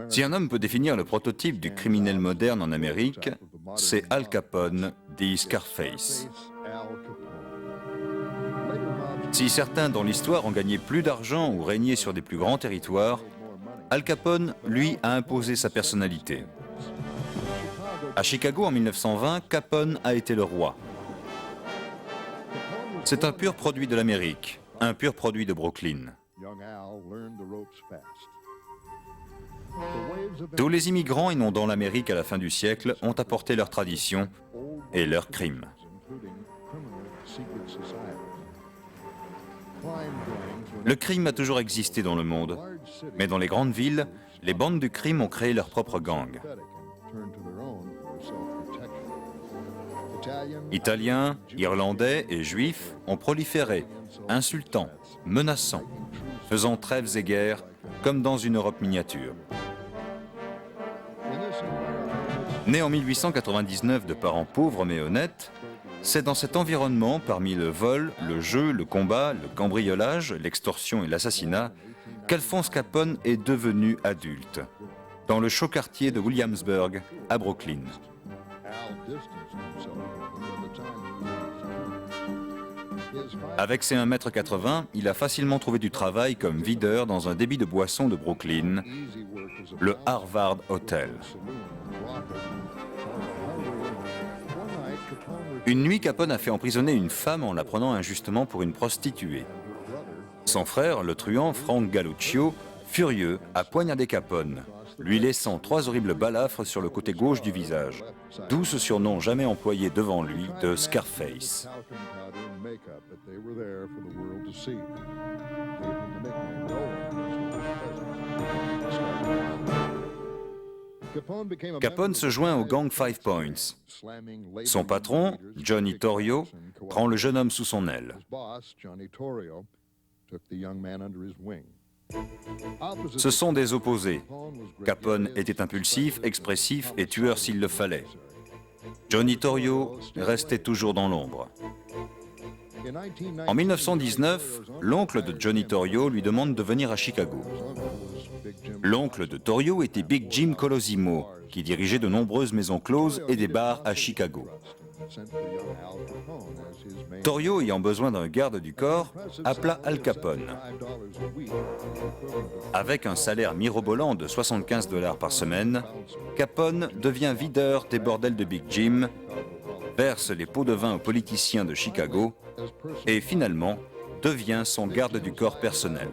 Si un homme peut définir le prototype du criminel moderne en Amérique, c'est Al Capone, dit Scarface. Si certains dans l'histoire ont gagné plus d'argent ou régné sur des plus grands territoires, Al Capone, lui, a imposé sa personnalité. À Chicago en 1920, Capone a été le roi. C'est un pur produit de l'Amérique, un pur produit de Brooklyn. Tous les immigrants inondant l'Amérique à la fin du siècle ont apporté leurs traditions et leurs crimes. Le crime a toujours existé dans le monde, mais dans les grandes villes, les bandes du crime ont créé leurs propres gangs. Italiens, Irlandais et Juifs ont proliféré, insultant, menaçant, faisant trêves et guerres, comme dans une Europe miniature. Né en 1899 de parents pauvres mais honnêtes, c'est dans cet environnement, parmi le vol, le jeu, le combat, le cambriolage, l'extorsion et l'assassinat, qu'Alphonse Capone est devenu adulte, dans le chaud quartier de Williamsburg, à Brooklyn. Avec ses 1,80 m, il a facilement trouvé du travail comme videur dans un débit de boissons de Brooklyn, le Harvard Hotel. Une nuit, Capone a fait emprisonner une femme en la prenant injustement pour une prostituée. Son frère, le truand Frank Galluccio, furieux, a poignardé Capone, lui laissant 3 horribles balafres sur le côté gauche du visage, d'où ce surnom jamais employé devant lui de Scarface. Capone se joint au gang Five Points. Son patron, Johnny Torrio, prend le jeune homme sous son aile. Ce sont des opposés. Capone était impulsif, expressif et tueur s'il le fallait. Johnny Torrio restait toujours dans l'ombre. En 1919, l'oncle de Johnny Torrio lui demande de venir à Chicago. L'oncle de Torrio était Big Jim Colosimo, qui dirigeait de nombreuses maisons closes et des bars à Chicago. Torrio, ayant besoin d'un garde du corps, appela Al Capone. Avec un salaire mirobolant de 75 $ par semaine, Capone devient videur des bordels de Big Jim, verse les pots de vin aux politiciens de Chicago et finalement devient son garde du corps personnel.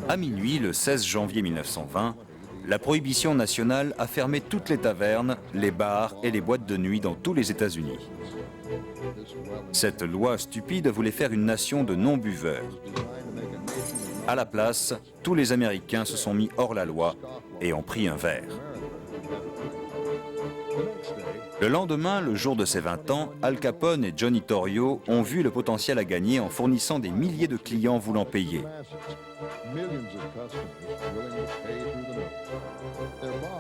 À minuit, le 16 janvier 1920, la prohibition nationale a fermé toutes les tavernes, les bars et les boîtes de nuit dans tous les États-Unis. Cette loi stupide voulait faire une nation de non-buveurs. À la place, tous les Américains se sont mis hors la loi et ont pris un verre. Le lendemain, le jour de ses 20 ans, Al Capone et Johnny Torrio ont vu le potentiel à gagner en fournissant des milliers de clients voulant payer.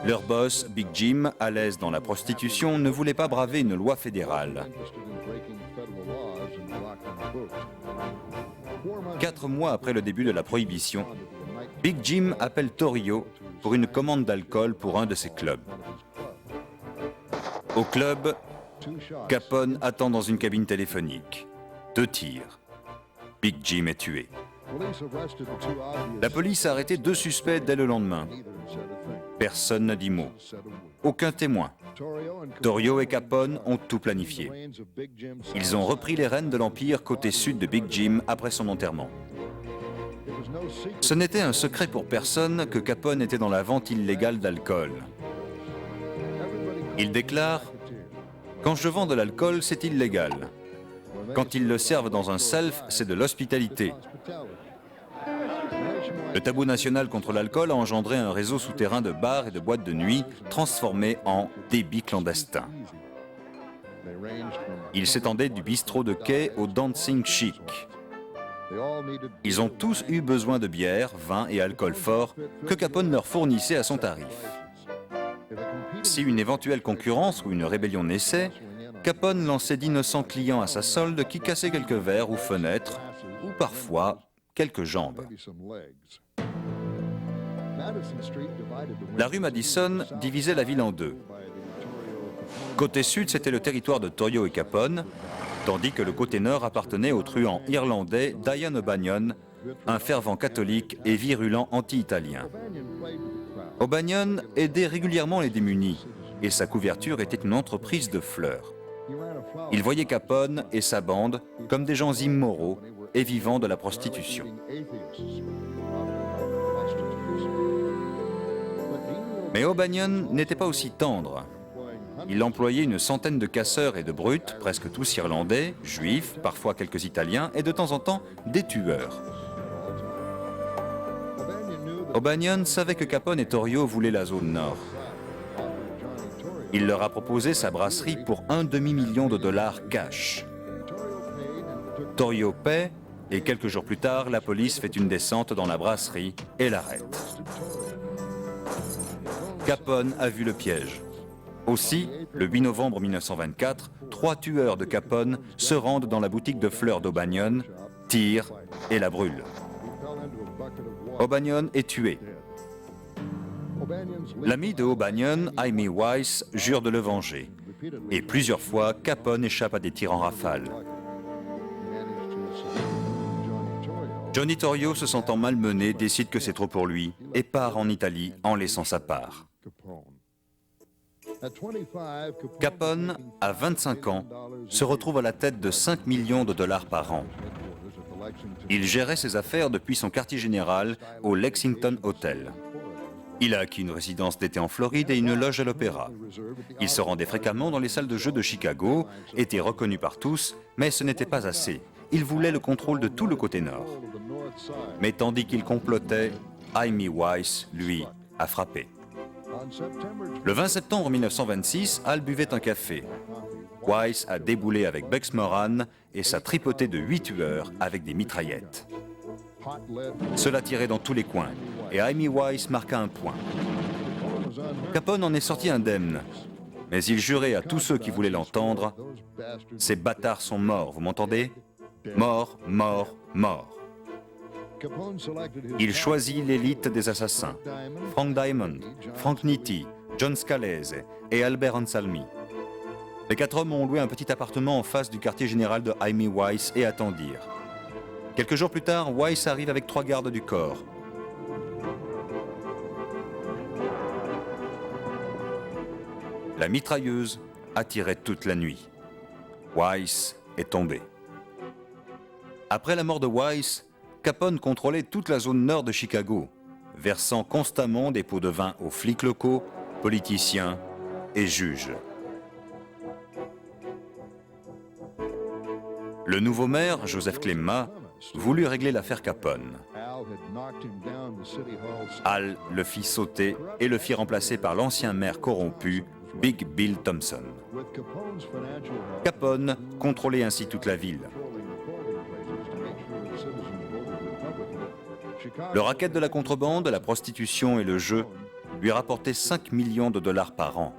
Leur boss, Big Jim, à l'aise dans la prostitution, ne voulait pas braver une loi fédérale. 4 mois après le début de la prohibition, Big Jim appelle Torrio pour une commande d'alcool pour un de ses clubs. Au club, Capone attend dans une cabine téléphonique. 2 tirs. Big Jim est tué. La police a arrêté 2 suspects dès le lendemain. Personne n'a dit mot. Aucun témoin. Torrio et Capone ont tout planifié. Ils ont repris les rênes de l'empire côté sud de Big Jim après son enterrement. Ce n'était un secret pour personne que Capone était dans la vente illégale d'alcool. Il déclare « Quand je vends de l'alcool, c'est illégal. Quand ils le servent dans un self, c'est de l'hospitalité. » Le tabou national contre l'alcool a engendré un réseau souterrain de bars et de boîtes de nuit transformé en débit clandestin. Il s'étendait du bistrot de quai au dancing chic. Ils ont tous eu besoin de bière, vin et alcool fort que Capone leur fournissait à son tarif. Si une éventuelle concurrence ou une rébellion naissait, Capone lançait d'innocents clients à sa solde qui cassaient quelques verres ou fenêtres, ou parfois quelques jambes. La rue Madison divisait la ville en deux. Côté sud, c'était le territoire de Torrio et Capone, tandis que le côté nord appartenait au truand irlandais Dion O'Banion, un fervent catholique et virulent anti-italien. O'Banion aidait régulièrement les démunis, et sa couverture était une entreprise de fleurs. Il voyait Capone et sa bande comme des gens immoraux et vivant de la prostitution. Mais O'Banion n'était pas aussi tendre. Il employait une centaine de casseurs et de brutes, presque tous irlandais, juifs, parfois quelques italiens, et de temps en temps des tueurs. O'Banion savait que Capone et Torrio voulaient la zone nord. Il leur a proposé sa brasserie pour $1 demi-million cash. Torrio paie, et quelques jours plus tard, la police fait une descente dans la brasserie et l'arrête. Capone a vu le piège. Aussi, le 8 novembre 1924, 3 tueurs de Capone se rendent dans la boutique de fleurs d'O'Banion, tirent et la brûlent. O'Banion est tué. L'ami de O'Banion, Amy Weiss, jure de le venger. Et plusieurs fois, Capone échappe à des tirs en rafale. Johnny Torrio, se sentant malmené, décide que c'est trop pour lui et part en Italie en laissant sa part. Capone, à 25 ans, se retrouve à la tête de $5 millions par an. Il gérait ses affaires depuis son quartier général au Lexington Hotel. Il a acquis une résidence d'été en Floride et une loge à l'opéra. Il se rendait fréquemment dans les salles de jeux de Chicago, était reconnu par tous, mais ce n'était pas assez. Il voulait le contrôle de tout le côté nord. Mais tandis qu'il complotait, Amy Weiss, lui, a frappé. Le 20 septembre 1926, Al buvait un café. Weiss a déboulé avec Bugs Moran et s'a tripoté de 8 tueurs avec des mitraillettes. Cela tirait dans tous les coins et Amy Weiss marqua un point. Capone en est sorti indemne, mais il jurait à tous ceux qui voulaient l'entendre « Ces bâtards sont morts, vous m'entendez ? Morts, morts, morts ». Il choisit l'élite des assassins, Frank Diamond, Frank Nitti, John Scalese et Albert Ansalmi. Les 4 hommes ont loué un petit appartement en face du quartier général de Amy Weiss et attendirent. Quelques jours plus tard, Weiss arrive avec 3 gardes du corps. La mitrailleuse a tiré toute la nuit. Weiss est tombé. Après la mort de Weiss, Capone contrôlait toute la zone nord de Chicago, versant constamment des pots de vin aux flics locaux, politiciens et juges. Le nouveau maire, Joseph Clemma, voulut régler l'affaire Capone. Al le fit sauter et le fit remplacer par l'ancien maire corrompu, Big Bill Thompson. Capone contrôlait ainsi toute la ville. Le racket de la contrebande, la prostitution et le jeu lui rapportaient $5 millions par an.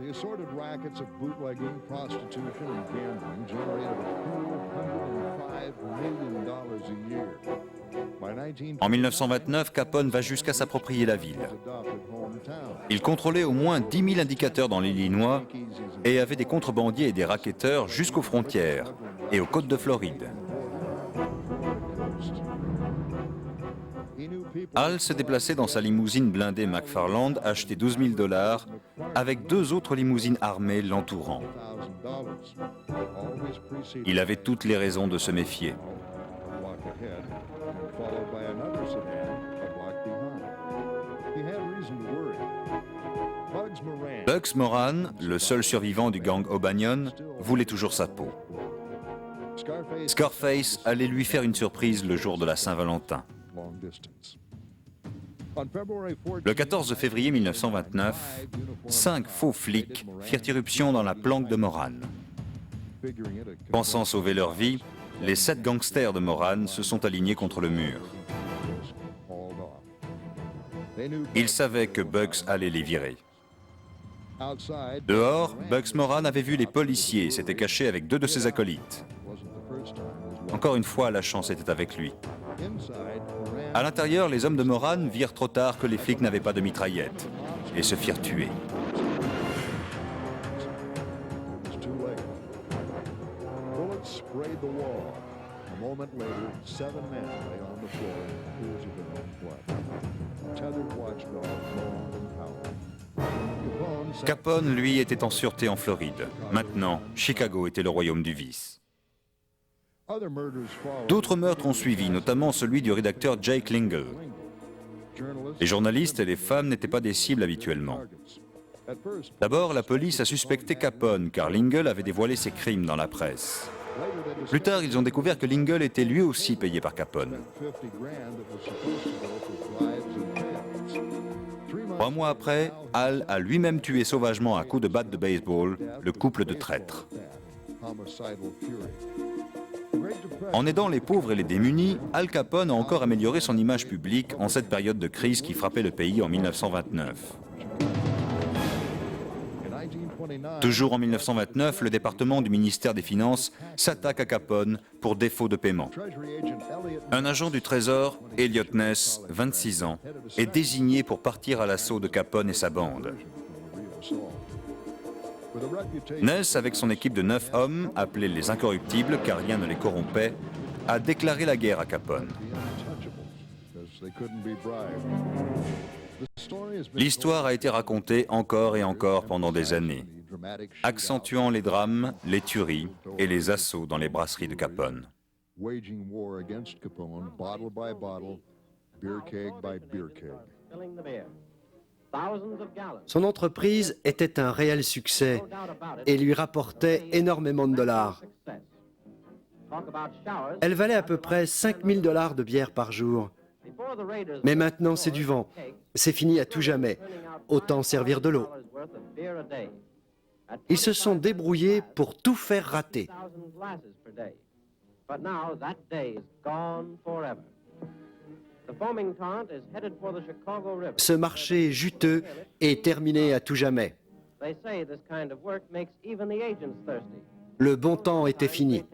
En 1929, Capone va jusqu'à s'approprier la ville. Il contrôlait au moins 10 000 indicateurs dans l'Illinois et avait des contrebandiers et des racketteurs jusqu'aux frontières et aux côtes de Floride. Al se déplaçait dans sa limousine blindée McFarland, achetée $12 000, avec 2 autres limousines armées l'entourant. Il avait toutes les raisons de se méfier. Bugs Moran, le seul survivant du gang O'Banion, voulait toujours sa peau. Scarface allait lui faire une surprise le jour de la Saint-Valentin. Le 14 février 1929, 5 faux flics firent irruption dans la planque de Moran. Pensant sauver leur vie, les 7 gangsters de Moran se sont alignés contre le mur. Ils savaient que Bugs allait les virer. Dehors, Bugs Moran avait vu les policiers et s'était caché avec 2 de ses acolytes. Encore une fois, la chance était avec lui. À l'intérieur, les hommes de Moran virent trop tard que les flics n'avaient pas de mitraillettes et se firent tuer. Capone, lui, était en sûreté en Floride. Maintenant, Chicago était le royaume du vice. D'autres meurtres ont suivi, notamment celui du rédacteur Jake Lingle. Les journalistes et les femmes n'étaient pas des cibles habituellement. D'abord, la police a suspecté Capone, car Lingle avait dévoilé ses crimes dans la presse. Plus tard, ils ont découvert que Lingle était lui aussi payé par Capone. 3 mois après, Al a lui-même tué sauvagement à coups de batte de baseball le couple de traîtres. En aidant les pauvres et les démunis, Al Capone a encore amélioré son image publique en cette période de crise qui frappait le pays en 1929. Toujours en 1929, le département du ministère des Finances s'attaque à Capone pour défaut de paiement. Un agent du Trésor, Elliot Ness, 26 ans, est désigné pour partir à l'assaut de Capone et sa bande. Ness, avec son équipe de 9 hommes, appelés les Incorruptibles car rien ne les corrompait, a déclaré la guerre à Capone. L'histoire a été racontée encore et encore pendant des années, accentuant les drames, les tueries et les assauts dans les brasseries de Capone. Son entreprise était un réel succès et lui rapportait énormément de dollars. Elle valait à peu près 5 000 $ de bière par jour. Mais maintenant, c'est du vent. C'est fini à tout jamais. Autant servir de l'eau. Ils se sont débrouillés pour tout faire rater. Ce marché juteux est terminé à tout jamais. Le bon temps était fini.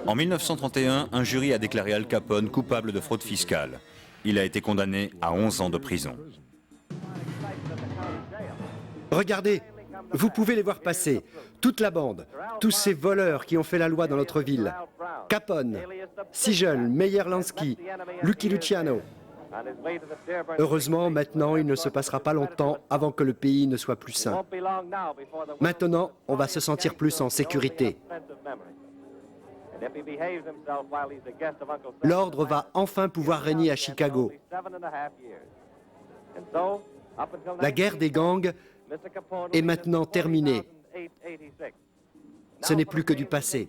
En 1931, un jury a déclaré Al Capone coupable de fraude fiscale. Il a été condamné à 11 ans de prison. Regardez, vous pouvez les voir passer. Toute la bande, tous ces voleurs qui ont fait la loi dans notre ville. Capone, Siegel, Meyer-Lansky, Lucky Luciano. Heureusement, maintenant, il ne se passera pas longtemps avant que le pays ne soit plus sain. Maintenant, on va se sentir plus en sécurité. L'ordre va enfin pouvoir régner à Chicago. La guerre des gangs est maintenant terminée. Ce n'est plus que du passé.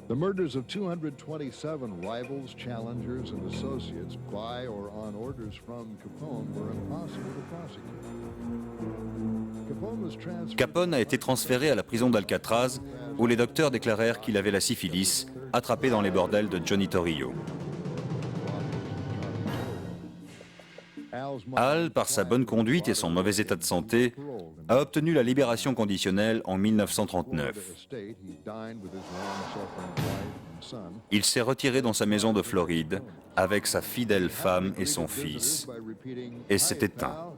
The murders of 227 rivals, challengers, and associates by or on orders from Capone were impossible to prosecute. Capone a été transféré à la prison d'Alcatraz, où les docteurs déclarèrent qu'il avait la syphilis, attrapée dans les bordels de Johnny Torrio. Al, par sa bonne conduite et son mauvais état de santé, a obtenu la libération conditionnelle en 1939. Il s'est retiré dans sa maison de Floride avec sa fidèle femme et son fils et s'est éteint.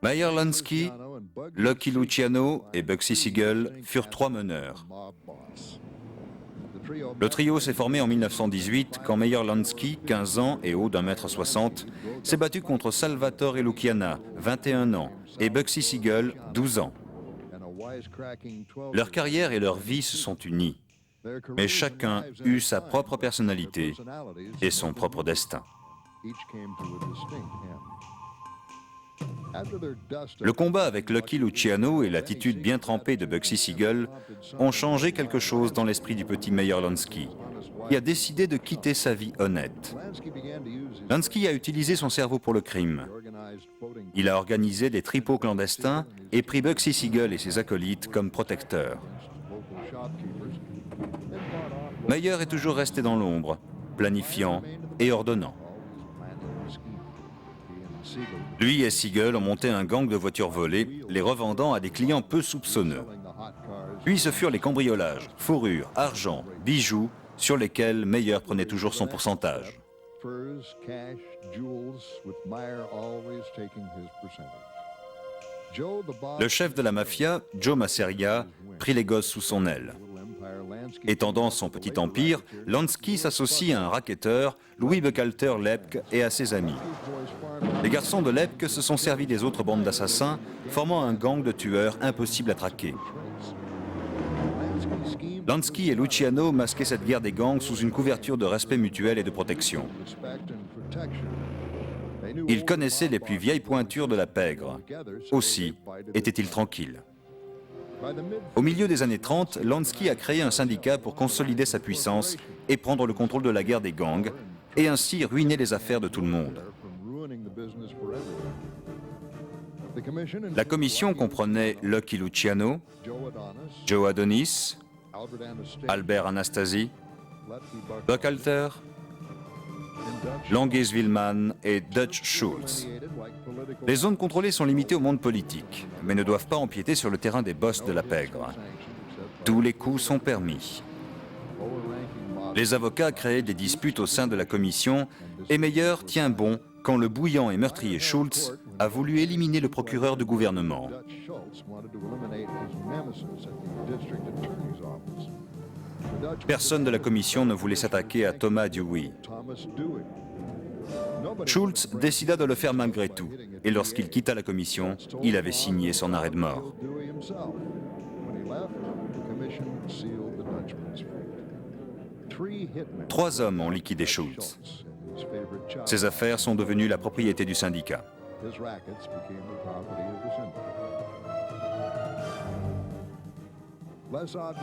Meyer-Lansky, Lucky Luciano et Bugsy Siegel furent 3 meneurs. Le trio s'est formé en 1918 quand Meyer-Lansky, 15 ans et haut d'1,60 m, s'est battu contre Salvatore Luciana, 21 ans, et Bugsy Siegel, 12 ans. Leur carrière et leur vie se sont unies, mais chacun eut sa propre personnalité et son propre destin. Le combat avec Lucky Luciano et l'attitude bien trempée de Bugsy Siegel ont changé quelque chose dans l'esprit du petit Meyer Lansky, qui a décidé de quitter sa vie honnête. Lansky a utilisé son cerveau pour le crime. Il a organisé des tripots clandestins et pris Bugsy Siegel et ses acolytes comme protecteurs. Meyer est toujours resté dans l'ombre, planifiant et ordonnant. Lui et Siegel ont monté un gang de voitures volées, les revendant à des clients peu soupçonneux. Puis ce furent les cambriolages, fourrures, argent, bijoux, sur lesquels Meyer prenait toujours son pourcentage. Le chef de la mafia, Joe Masseria, prit les gosses sous son aile. Étendant son petit empire, Lansky s'associe à un racketteur, Louis Buchalter Lepke, et à ses amis. Les garçons de Lepke se sont servis des autres bandes d'assassins, formant un gang de tueurs impossible à traquer. Lansky et Luciano masquaient cette guerre des gangs sous une couverture de respect mutuel et de protection. Ils connaissaient les plus vieilles pointures de la pègre. Aussi étaient-ils tranquilles. Au milieu des années 30, Lansky a créé un syndicat pour consolider sa puissance et prendre le contrôle de la guerre des gangs, et ainsi ruiner les affaires de tout le monde. La commission comprenait Lucky Luciano, Joe Adonis, Albert Anastasi, Buchalter, Longis Willman et Dutch Schultz. Les zones contrôlées sont limitées au monde politique, mais ne doivent pas empiéter sur le terrain des boss de la pègre. Tous les coups sont permis. Les avocats créent des disputes au sein de la commission et Meyer tient bon quand le bouillant et meurtrier Schultz a voulu éliminer le procureur du gouvernement. Personne de la commission ne voulait s'attaquer à Thomas Dewey. Schultz décida de le faire malgré tout, et lorsqu'il quitta la commission, il avait signé son arrêt de mort. 3 hommes ont liquidé Schultz. Ses affaires sont devenues la propriété du syndicat.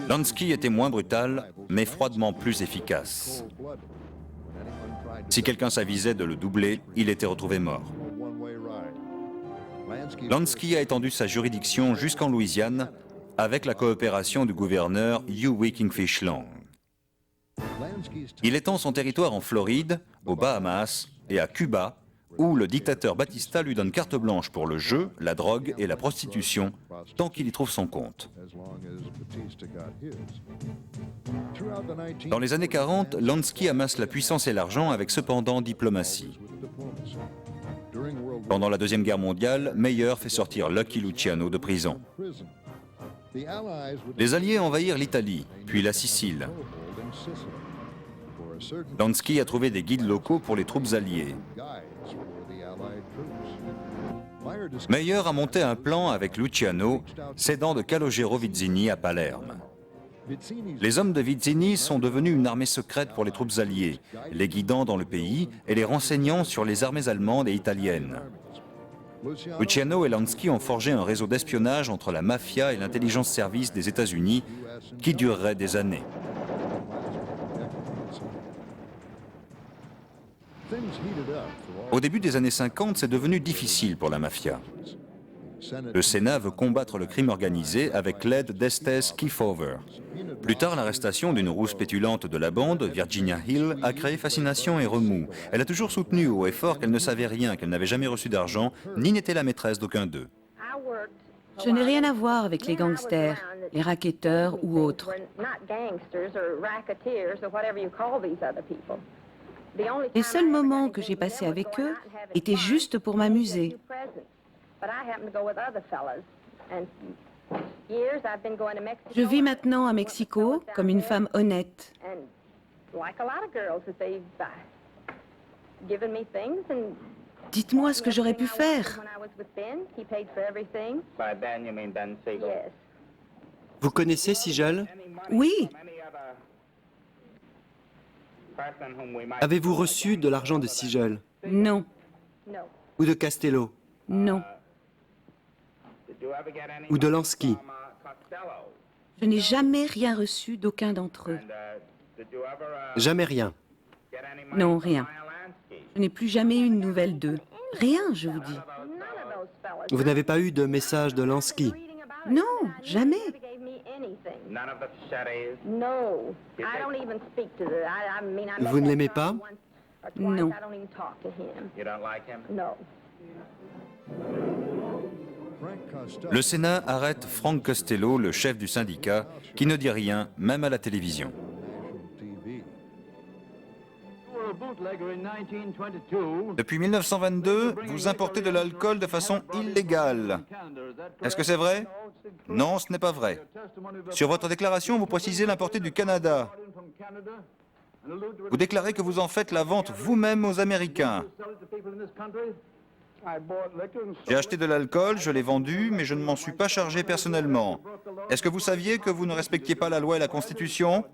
Lansky était moins brutal, mais froidement plus efficace. Si quelqu'un s'avisait de le doubler, il était retrouvé mort. Lansky a étendu sa juridiction jusqu'en Louisiane avec la coopération du gouverneur Huey Kingfish Long. Il étend son territoire en Floride, aux Bahamas et à Cuba, où le dictateur Batista lui donne carte blanche pour le jeu, la drogue et la prostitution, tant qu'il y trouve son compte. Dans les années 40, Lansky amasse la puissance et l'argent avec cependant diplomatie. Pendant la Deuxième Guerre mondiale, Meyer fait sortir Lucky Luciano de prison. Les Alliés envahirent l'Italie, puis la Sicile. Lansky a trouvé des guides locaux pour les troupes alliées. Meyer a monté un plan avec Luciano, s'aidant de Calogero Vizzini à Palerme. Les hommes de Vizzini sont devenus une armée secrète pour les troupes alliées, les guidant dans le pays et les renseignant sur les armées allemandes et italiennes. Luciano et Lansky ont forgé un réseau d'espionnage entre la mafia et l'intelligence service des États-Unis qui durerait des années. Au début des années 50, c'est devenu difficile pour la mafia. Le Sénat veut combattre le crime organisé avec l'aide d'Estes Kefauver. Plus tard, l'arrestation d'une rousse pétulante de la bande, Virginia Hill, a créé fascination et remous. Elle a toujours soutenu haut et fort qu'elle ne savait rien, qu'elle n'avait jamais reçu d'argent, ni n'était la maîtresse d'aucun d'eux. Je n'ai rien à voir avec les gangsters, les racketteurs ou autres. Les seuls moments que j'ai passés avec eux étaient juste pour m'amuser. Je vis maintenant à Mexico comme une femme honnête. Dites-moi ce que j'aurais pu faire. Vous connaissez Siegel? Oui, Avez-vous reçu de l'argent de Siegel non, ou de Castello? non. ou de Lansky? Je n'ai jamais rien reçu d'aucun d'entre eux. Jamais rien. Non, rien. Je n'ai plus jamais eu une nouvelle d'eux. Rien, je vous dis. Vous n'avez pas eu de message de Lansky? Non, jamais. Vous ne l'aimez pas? Non. Le Sénat arrête Frank Costello, le chef du syndicat, qui ne dit rien, même à la télévision. Depuis 1922, vous importez de l'alcool de façon illégale. Est-ce que c'est vrai? Non, ce n'est pas vrai. Sur votre déclaration, vous précisez l'importer du Canada. Vous déclarez que vous en faites la vente vous-même aux Américains. J'ai acheté de l'alcool, je l'ai vendu, mais je ne m'en suis pas chargé personnellement. Est-ce que vous saviez que vous ne respectiez pas la loi et la Constitution?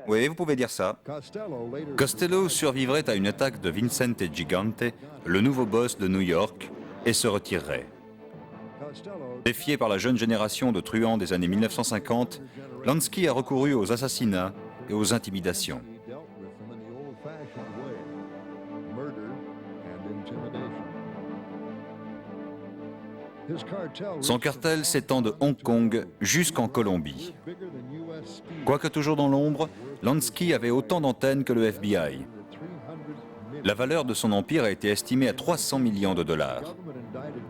Oui, vous pouvez dire ça. Costello survivrait à une attaque de Vincente Gigante, le nouveau boss de New York, et se retirerait. Défié par la jeune génération de truands des années 1950, Lansky a recouru aux assassinats et aux intimidations. Son cartel s'étend de Hong Kong jusqu'en Colombie. Quoique toujours dans l'ombre, Lansky avait autant d'antennes que le FBI. La valeur de son empire a été estimée à 300 millions de dollars.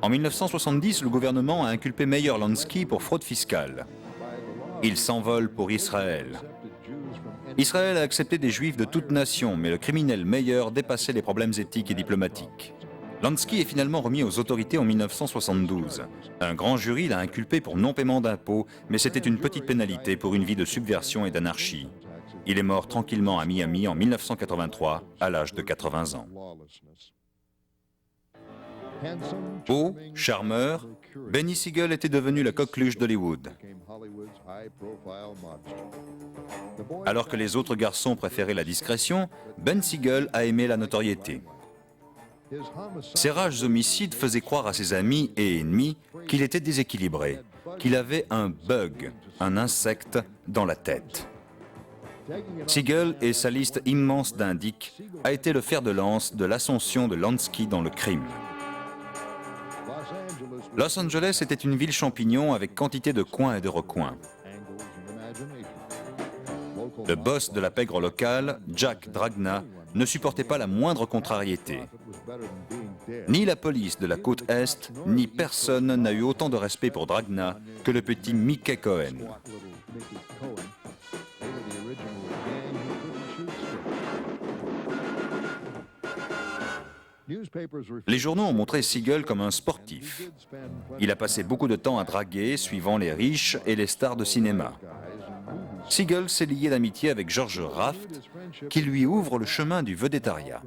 En 1970, le gouvernement a inculpé Meyer Lansky pour fraude fiscale. Il s'envole pour Israël. Israël a accepté des juifs de toute nation, mais le criminel Meyer dépassait les problèmes éthiques et diplomatiques. Lansky est finalement remis aux autorités en 1972. Un grand jury l'a inculpé pour non-paiement d'impôts, mais c'était une petite pénalité pour une vie de subversion et d'anarchie. Il est mort tranquillement à Miami en 1983, à l'âge de 80 ans. Beau, charmeur, Benny Siegel était devenu la coqueluche d'Hollywood. Alors que les autres garçons préféraient la discrétion, Ben Siegel a aimé la notoriété. Ses rages homicides faisaient croire à ses amis et ennemis qu'il était déséquilibré, qu'il avait un bug, un insecte, dans la tête. Siegel et sa liste immense d'indices a été le fer de lance de l'ascension de Lansky dans le crime. Los Angeles était une ville champignon avec quantité de coins et de recoins. Le boss de la pègre locale, Jack Dragna, ne supportait pas la moindre contrariété. Ni la police de la côte Est, ni personne n'a eu autant de respect pour Dragna que le petit Mickey Cohen. Les journaux ont montré Siegel comme un sportif. Il a passé beaucoup de temps à draguer, suivant les riches et les stars de cinéma. Siegel s'est lié d'amitié avec George Raft, qui lui ouvre le chemin du vedettariat.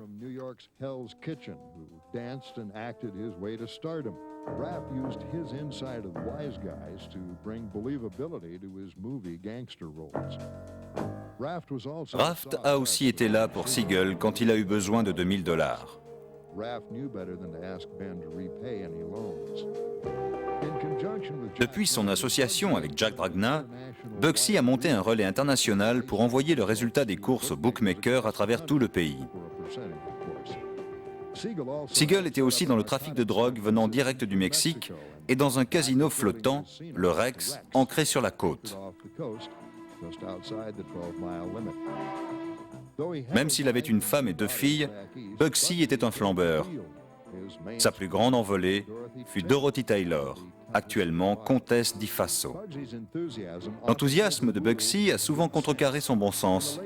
Raft a aussi été là pour Siegel quand il a eu besoin de $2000. Depuis son association avec Jack Dragna, Bugsy a monté un relais international pour envoyer le résultat des courses aux bookmakers à travers tout le pays. Siegel était aussi dans le trafic de drogue venant direct du Mexique et dans un casino flottant, le Rex, ancré sur la côte. Même s'il avait une femme et 2 filles, Bugsy était un flambeur. Sa plus grande envolée fut Dorothy Taylor, actuellement comtesse d'Ifaso. L'enthousiasme de Bugsy a souvent contrecarré son bon sens.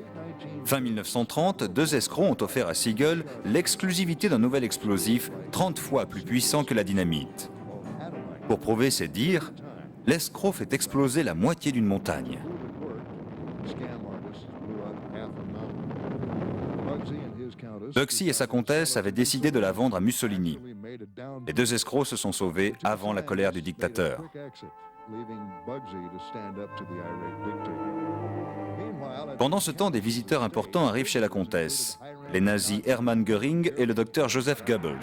Fin 1930, 2 escrocs ont offert à Siegel l'exclusivité d'un nouvel explosif 30 fois plus puissant que la dynamite. Pour prouver ses dires, l'escroc fait exploser la moitié d'une montagne. Bugsy et sa comtesse avaient décidé de la vendre à Mussolini. Les 2 escrocs se sont sauvés avant la colère du dictateur. Pendant ce temps, des visiteurs importants arrivent chez la comtesse, les nazis Hermann Göring et le docteur Joseph Goebbels.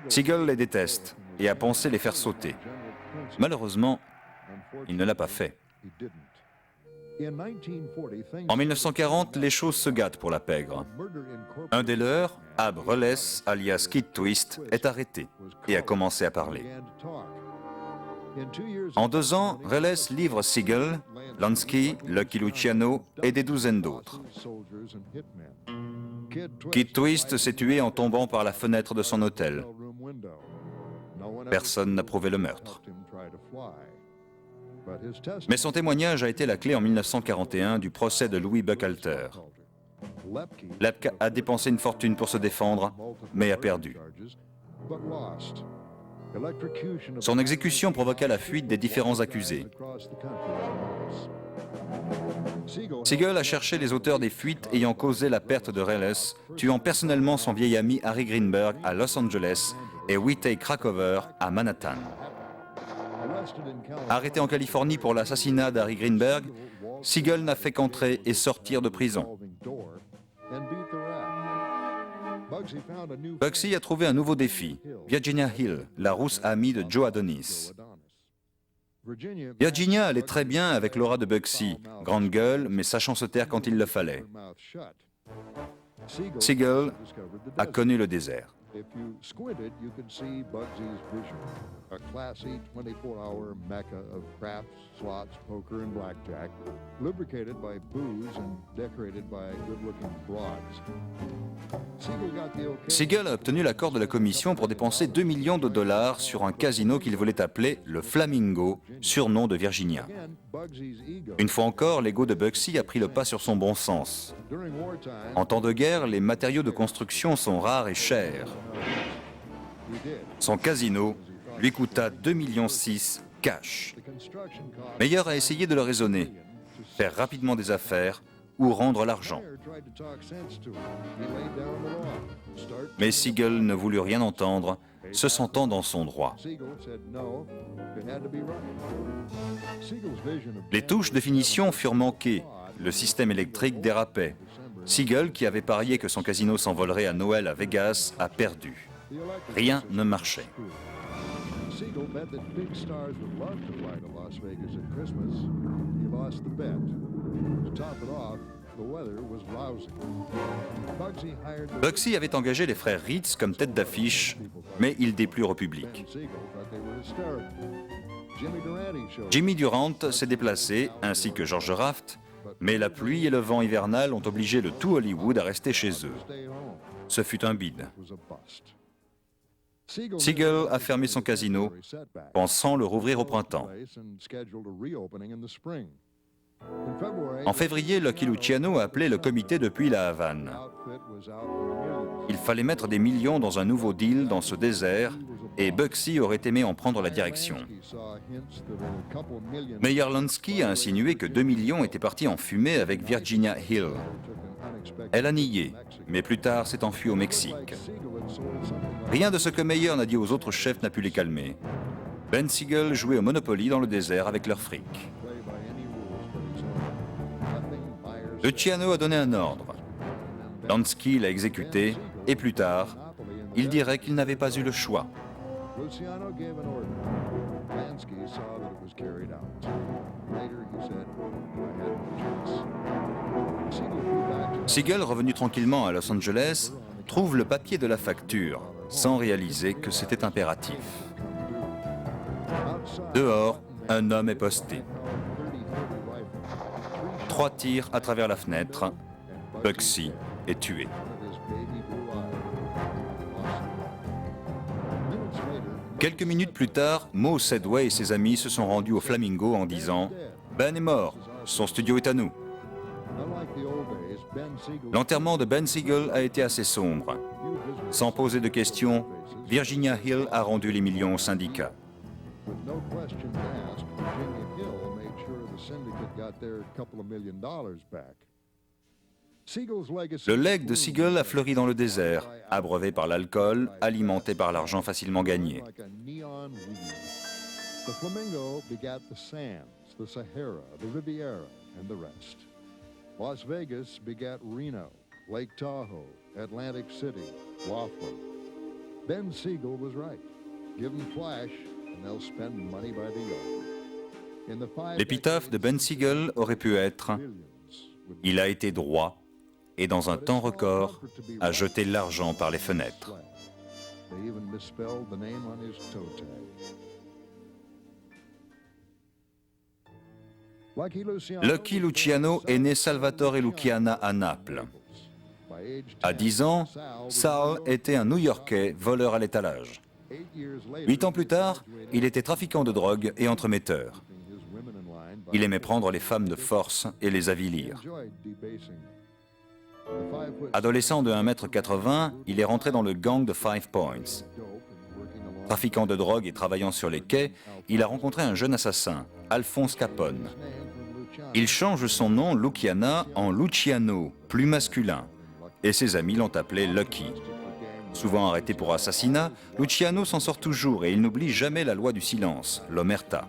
Siegel les déteste et a pensé les faire sauter. Malheureusement, il ne l'a pas fait. En 1940, les choses se gâtent pour la pègre. Un des leurs, Ab Reles, alias Kid Twist, est arrêté et a commencé à parler. En 2 ans, Reles livre Siegel, Lansky, Lucky Luciano et des douzaines d'autres. Kid Twist s'est tué en tombant par la fenêtre de son hôtel. Personne n'a prouvé le meurtre. Mais son témoignage a été la clé en 1941 du procès de Louis Buchalter. Lepke a dépensé une fortune pour se défendre, mais a perdu. Son exécution provoqua la fuite des différents accusés. Siegel a cherché les auteurs des fuites ayant causé la perte de Reles, tuant personnellement son vieil ami Harry Greenberg à Los Angeles et Whitey Krakower à Manhattan. Arrêté en Californie pour l'assassinat d'Harry Greenberg, Siegel n'a fait qu'entrer et sortir de prison. Bugsy a trouvé un nouveau défi, Virginia Hill, la rousse amie de Joe Adonis. Virginia allait très bien avec l'aura de Bugsy, grande gueule, mais sachant se taire quand il le fallait. Siegel a connu le désert. If you squinted, you could see Bugsy's vision, a classy 24-hour mecca of craps, slots, poker, and blackjack, lubricated by booze and decorated by good-looking broads. Siegel a obtenu l'accord de la commission pour dépenser 2 millions de dollars sur un casino qu'il voulait appeler le Flamingo, surnom de Virginia. Une fois encore, l'ego de Bugsy a pris le pas sur son bon sens. En temps de guerre, les matériaux de construction sont rares et chers. Son casino lui coûta 2,6 millions cash. Meyer a essayé de le raisonner, faire rapidement des affaires ou rendre l'argent. Mais Siegel ne voulut rien entendre, se sentant dans son droit. Les touches de finition furent manquées, le système électrique dérapait. Siegel, qui avait parié que son casino s'envolerait à Noël à Vegas, a perdu. Rien ne marchait. Bugsy avait engagé les frères Ritz comme tête d'affiche, mais ils déplurent au public. Jimmy Durant s'est déplacé, ainsi que George Raft, mais la pluie et le vent hivernal ont obligé le tout Hollywood à rester chez eux. Ce fut un bide. Siegel a fermé son casino, pensant le rouvrir au printemps. En février, Lucky Luciano a appelé le comité depuis la Havane. Il fallait mettre des millions dans un nouveau deal dans ce désert et Bugsy aurait aimé en prendre la direction. Meyer Lansky a insinué que 2 millions étaient partis en fumée avec Virginia Hill. Elle a nié, mais plus tard s'est enfuie au Mexique. Rien de ce que Meyer n'a dit aux autres chefs n'a pu les calmer. Ben Siegel jouait au Monopoly dans le désert avec leur fric. Luciano a donné un ordre. Lansky l'a exécuté et plus tard, il dirait qu'il n'avait pas eu le choix. Siegel, revenu tranquillement à Los Angeles, trouve le papier de la facture, sans réaliser que c'était impératif. Dehors, un homme est posté. 3 tirs à travers la fenêtre. Bugsy est tué. Quelques minutes plus tard, Mo Sedway et ses amis se sont rendus au Flamingo en disant « Ben est mort, son studio est à nous ». L'enterrement de Ben Siegel a été assez sombre. Sans poser de questions, Virginia Hill a rendu les millions au syndicat. Le legs de Siegel a fleuri dans le désert, abreuvé par l'alcool, alimenté par l'argent facilement gagné. The Flamingo begat the Sands, the Sahara, the Riviera, and the rest. Las Vegas begat Reno, Lake Tahoe, Atlantic City, Laughlin. Ben Siegel was right. Give them flash and they'll spend money by the yard. In the 5 L'épitaphe de Ben Siegel aurait pu être « Il a été droit et dans un temps record a jeté l'argent par les fenêtres ». They even misspelled the name on his toe tag. Lucky Luciano est né Salvatore Luciana à Naples. À 10 ans, Sal était un New-Yorkais voleur à l'étalage. 8 ans plus tard, il était trafiquant de drogue et entremetteur. Il aimait prendre les femmes de force et les avilir. Adolescent de 1,80 m, il est rentré dans le gang de Five Points. Trafiquant de drogue et travaillant sur les quais, il a rencontré un jeune assassin, Alphonse Capone. Il change son nom Luciana en Luciano, plus masculin, et ses amis l'ont appelé Lucky. Souvent arrêté pour assassinat, Luciano s'en sort toujours et il n'oublie jamais la loi du silence, l'omerta.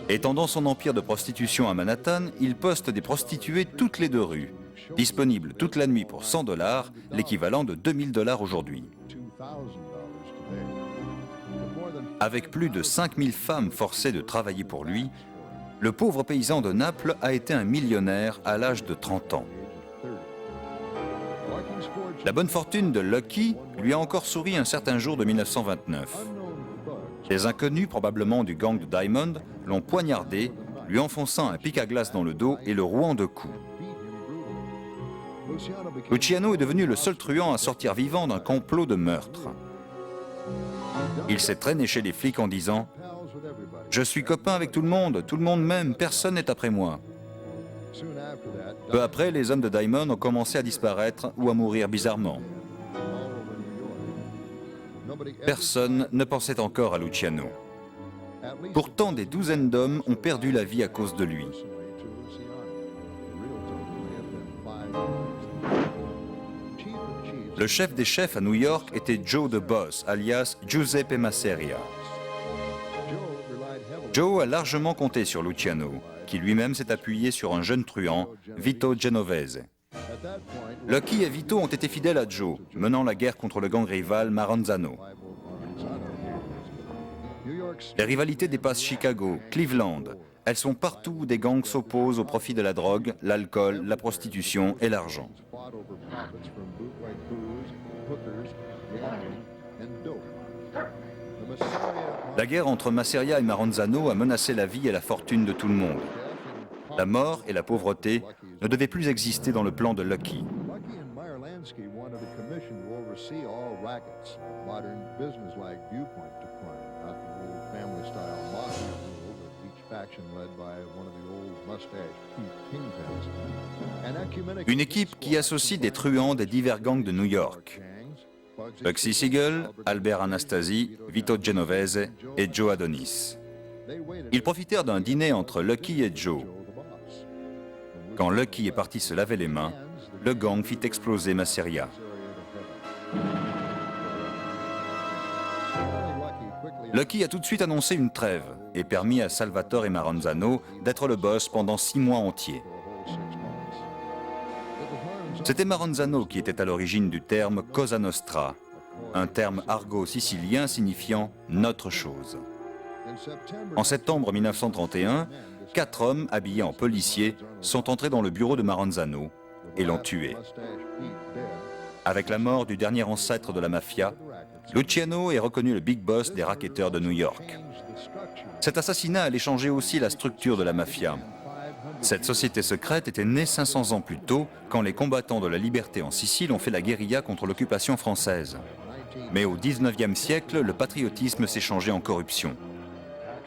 Étendant son empire de prostitution à Manhattan, il poste des prostituées toutes les 2 rues, disponibles toute la nuit pour $100, l'équivalent de $2000 aujourd'hui. Avec plus de 5000 femmes forcées de travailler pour lui, le pauvre paysan de Naples a été un millionnaire à l'âge de 30 ans. La bonne fortune de Lucky lui a encore souri un certain jour de 1929. Des inconnus, probablement du gang de Diamond, l'ont poignardé, lui enfonçant un pic à glace dans le dos et le rouant de coups. Luciano est devenu le seul truand à sortir vivant d'un complot de meurtre. Il s'est traîné chez les flics en disant « Je suis copain avec tout le monde m'aime, personne n'est après moi ». Peu après, les hommes de Diamond ont commencé à disparaître ou à mourir bizarrement. Personne ne pensait encore à Luciano. Pourtant, des douzaines d'hommes ont perdu la vie à cause de lui. Le chef des chefs à New York était Joe the Boss, alias Giuseppe Masseria. Joe a largement compté sur Luciano, qui lui-même s'est appuyé sur un jeune truand, Vito Genovese. Lucky et Vito ont été fidèles à Joe, menant la guerre contre le gang rival Maranzano. Les rivalités dépassent Chicago, Cleveland. Elles sont partout où des gangs s'opposent au profit de la drogue, l'alcool, la prostitution et l'argent. La guerre entre Masseria et Maranzano a menacé la vie et la fortune de tout le monde. La mort et la pauvreté ne devaient plus exister dans le plan de Lucky. Une équipe qui associe des truands des divers gangs de New York. Bugsy Siegel, Albert Anastasi, Vito Genovese et Joe Adonis. Ils profitèrent d'un dîner entre Lucky et Joe. Quand Lucky est parti se laver les mains, le gang fit exploser Masseria. Lucky a tout de suite annoncé une trêve et permis à Salvatore et Maranzano d'être le boss pendant 6 mois entiers. C'était Maranzano qui était à l'origine du terme Cosa Nostra, un terme argot-sicilien signifiant « notre chose ». En septembre 1931, 4 hommes habillés en policiers sont entrés dans le bureau de Maranzano et l'ont tué. Avec la mort du dernier ancêtre de la mafia, Luciano est reconnu le big boss des racketteurs de New York. Cet assassinat allait changer aussi la structure de la mafia. Cette société secrète était née 500 ans plus tôt, quand les combattants de la liberté en Sicile ont fait la guérilla contre l'occupation française. Mais au XIXe siècle, le patriotisme s'est changé en corruption.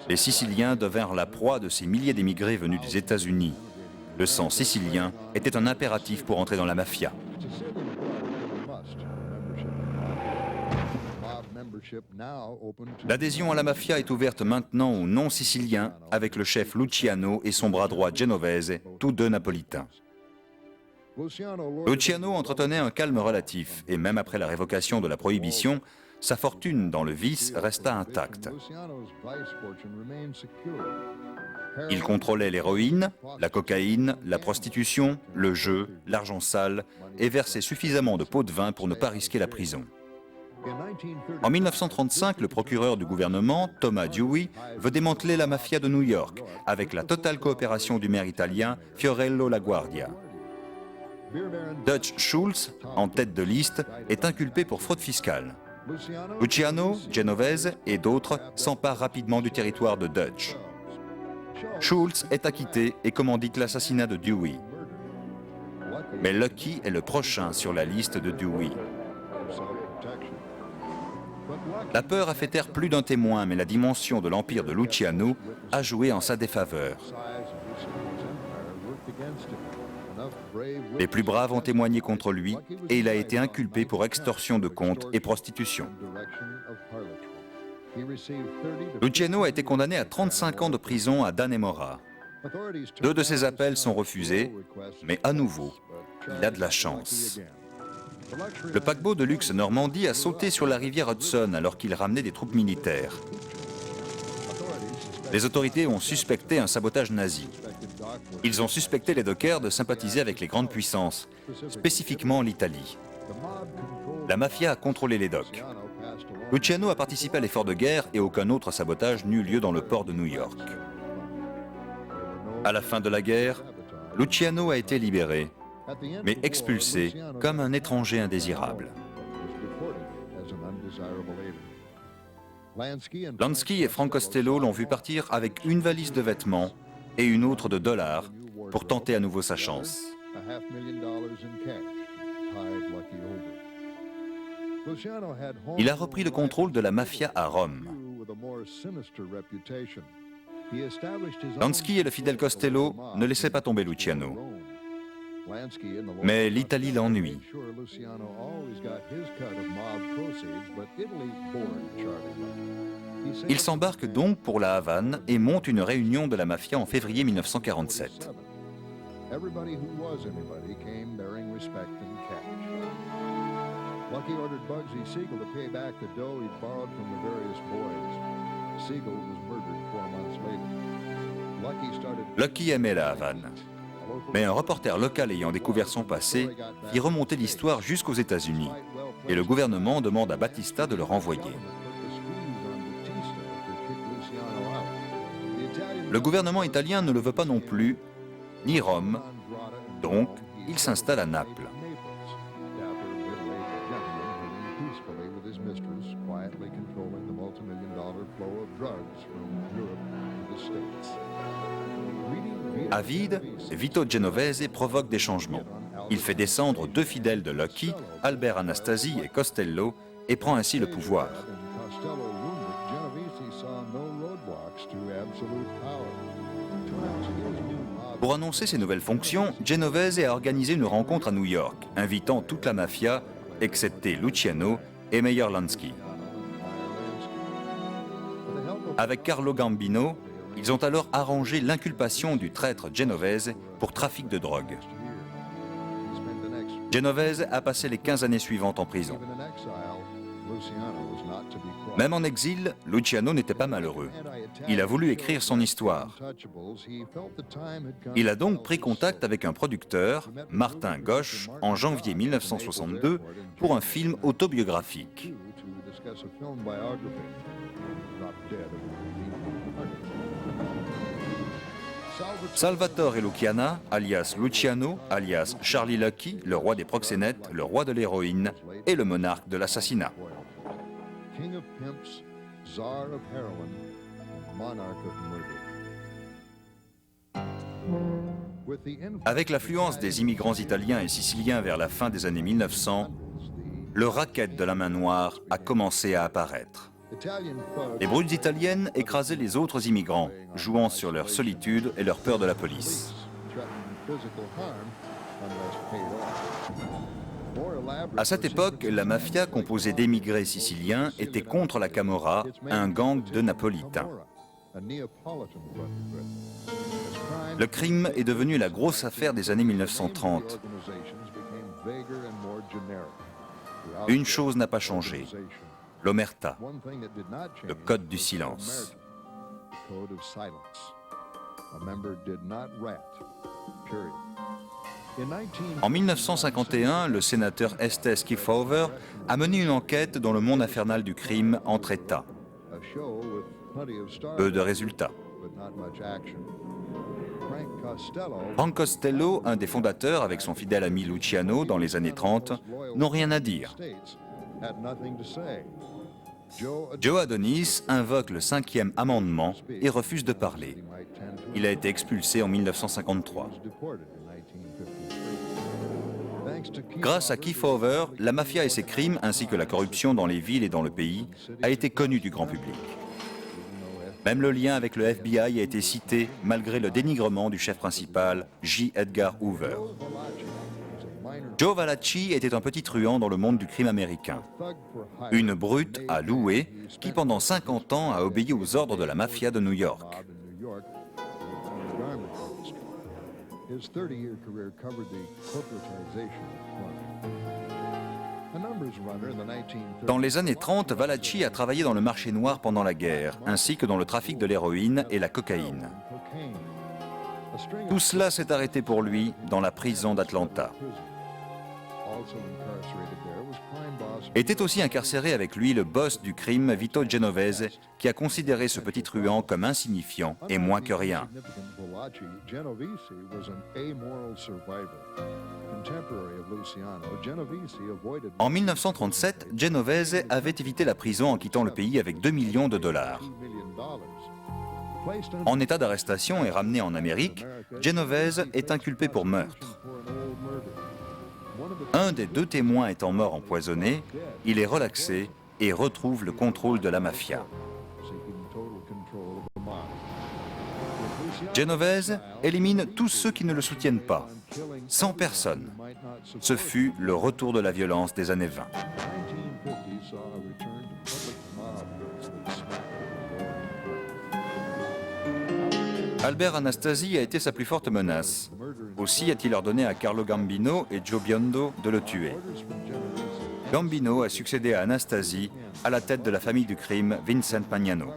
Les Siciliens devinrent la proie de ces milliers d'émigrés venus des États-Unis. Le sang sicilien était un impératif pour entrer dans la mafia. L'adhésion à la mafia est ouverte maintenant aux non-siciliens avec le chef Luciano et son bras droit Genovese, tous deux napolitains. Luciano entretenait un calme relatif et même après la révocation de la prohibition, sa fortune dans le vice resta intacte. Il contrôlait l'héroïne, la cocaïne, la prostitution, le jeu, l'argent sale et versait suffisamment de pots de vin pour ne pas risquer la prison. En 1935, le procureur du gouvernement, Thomas Dewey, veut démanteler la mafia de New York avec la totale coopération du maire italien Fiorello LaGuardia. Dutch Schultz, en tête de liste, est inculpé pour fraude fiscale. Luciano, Genovese et d'autres s'emparent rapidement du territoire de Dutch. Schultz est acquitté et commandite l'assassinat de Dewey. Mais Lucky est le prochain sur la liste de Dewey. La peur a fait taire plus d'un témoin, mais la dimension de l'empire de Luciano a joué en sa défaveur. Les plus braves ont témoigné contre lui et il a été inculpé pour extorsion de comptes et prostitution. Luciano a été condamné à 35 ans de prison à Dannemora. 2 de ses appels sont refusés, mais à nouveau, il a de la chance. Le paquebot de luxe Normandie a sauté sur la rivière Hudson alors qu'il ramenait des troupes militaires. Les autorités ont suspecté un sabotage nazi. Ils ont suspecté les dockers de sympathiser avec les grandes puissances, spécifiquement l'Italie. La mafia a contrôlé les docks. Luciano a participé à l'effort de guerre et aucun autre sabotage n'eut lieu dans le port de New York. À la fin de la guerre, Luciano a été libéré, mais expulsé comme un étranger indésirable. Lansky et Frank Costello l'ont vu partir avec une valise de vêtements et une autre de dollars pour tenter à nouveau sa chance. Il a repris le contrôle de la mafia à Rome. Lansky et le fidèle Costello ne laissaient pas tomber Luciano. Mais l'Italie l'ennuie. Il s'embarque donc pour la Havane et monte une réunion de la mafia en février 1947. Lucky ordered Bugsy Siegel to pay back the dough he'd borrowed from the various boys. Siegel was murdered 4 months later. Lucky aimait la Havane. Mais un reporter local ayant découvert son passé fit remonter l'histoire jusqu'aux États-Unis. Et le gouvernement demande à Batista de le renvoyer. Le gouvernement italien ne le veut pas non plus, ni Rome, donc il s'installe à Naples. Avide, Vito Genovese provoque des changements. Il fait descendre 2 fidèles de Lucky, Albert Anastasi et Costello, et prend ainsi le pouvoir. Pour annoncer ses nouvelles fonctions, Genovese a organisé une rencontre à New York, invitant toute la mafia, excepté Luciano et Meyer Lansky. Avec Carlo Gambino, ils ont alors arrangé l'inculpation du traître Genovese pour trafic de drogue. Genovese a passé les 15 années suivantes en prison. Même en exil, Luciano n'était pas malheureux. Il a voulu écrire son histoire. Il a donc pris contact avec un producteur, Martin Gosch, en janvier 1962, pour un film autobiographique. Salvatore Luciana, alias Luciano, alias Charlie Lucky, le roi des proxénètes, le roi de l'héroïne et le monarque de l'assassinat. Avec l'affluence des immigrants italiens et siciliens vers la fin des années 1900, le racket de la main noire a commencé à apparaître. Les brutes italiennes écrasaient les autres immigrants, jouant sur leur solitude et leur peur de la police. À cette époque, la mafia, composée d'émigrés siciliens, était contre la Camorra, un gang de Napolitains. Le crime est devenu la grosse affaire des années 1930. Une chose n'a pas changé. L'omerta, le code du silence. A member did not rat. Period. En 1951, le sénateur Estes Kefauver a mené une enquête dans le monde infernal du crime entre États. Peu de résultats. Frank Costello, un des fondateurs avec son fidèle ami Luciano dans les années 30, n'ont rien à dire. Joe Adonis invoque le 5e amendement et refuse de parler. Il a été expulsé en 1953. Grâce à Kefauver, la mafia et ses crimes, ainsi que la corruption dans les villes et dans le pays, a été connue du grand public. Même le lien avec le FBI a été cité malgré le dénigrement du chef principal, J. Edgar Hoover. Joe Valachi était un petit truand dans le monde du crime américain. Une brute à louer qui pendant 50 ans a obéi aux ordres de la mafia de New York. His 30-year career covered the corporatization of crime. A numbers runner in the 1930s. Dans les années 30, Valachi a travaillé dans le marché noir pendant la guerre, ainsi que dans le trafic de l'héroïne et la cocaïne. Tout cela s'est arrêté pour lui dans la prison d'Atlanta. Était aussi incarcéré avec lui le boss du crime, Vito Genovese, qui a considéré ce petit truand comme insignifiant et moins que rien. En 1937, Genovese avait évité la prison en quittant le pays avec 2 millions de dollars. En état d'arrestation et ramené en Amérique, Genovese est inculpé pour meurtre. Un des 2 témoins étant mort empoisonné, il est relaxé et retrouve le contrôle de la mafia. Genovese élimine tous ceux qui ne le soutiennent pas. 100 personnes. Ce fut le retour de la violence des années 20. Albert Anastasi a été sa plus forte menace. Aussi a-t-il ordonné à Carlo Gambino et Joe Biondo de le tuer. Gambino a succédé à Anastasi à la tête de la famille du crime Vincent Magnano.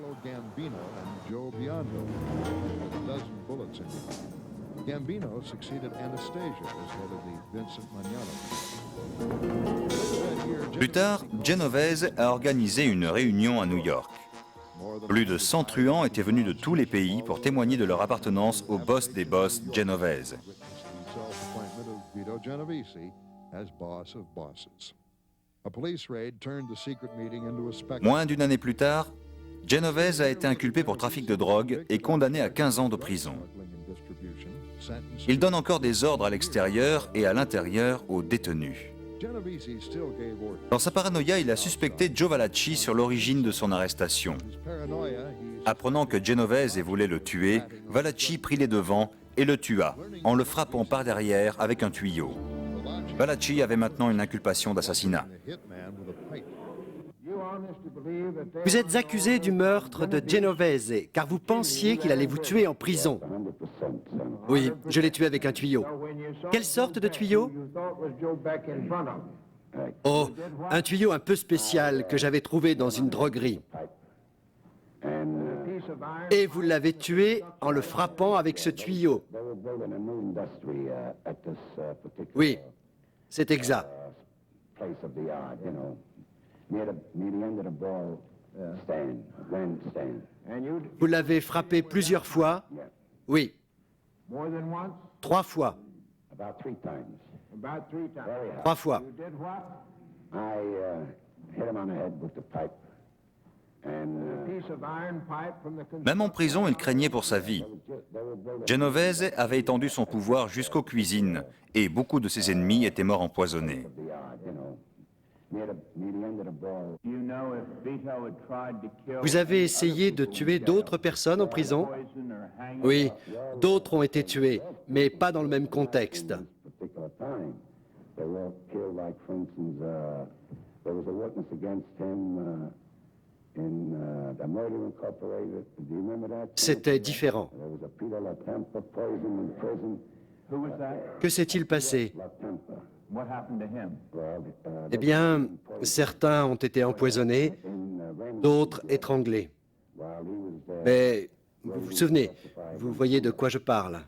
Plus tard, Genovese a organisé une réunion à New York. Plus de 100 truands étaient venus de tous les pays pour témoigner de leur appartenance au boss des boss, Genovese. Moins d'une année plus tard, Genovese a été inculpé pour trafic de drogue et condamné à 15 ans de prison. Il donne encore des ordres à l'extérieur et à l'intérieur aux détenus. Dans sa paranoïa, il a suspecté Joe Valachi sur l'origine de son arrestation. Apprenant que Genovese voulait le tuer, Valachi prit les devants et le tua, en le frappant par derrière avec un tuyau. Valachi avait maintenant une inculpation d'assassinat. Vous êtes accusé du meurtre de Genovese, car vous pensiez qu'il allait vous tuer en prison. Oui, je l'ai tué avec un tuyau. Quelle sorte de tuyau? Oh, un tuyau un peu spécial que j'avais trouvé dans une droguerie. Et vous l'avez tué en le frappant avec ce tuyau. Oui, c'est exact. Vous l'avez frappé plusieurs fois? Oui. 3 fois. 3 fois. Même en prison, il craignait pour sa vie. Genovese avait étendu son pouvoir jusqu'aux cuisines et beaucoup de ses ennemis étaient morts empoisonnés. Vous avez essayé de tuer d'autres personnes en prison? Oui, d'autres ont été tués, mais pas dans le même contexte. C'était différent. Que s'est-il passé? Eh bien, certains ont été empoisonnés, d'autres étranglés. Mais vous vous souvenez, Vous voyez de quoi je parle.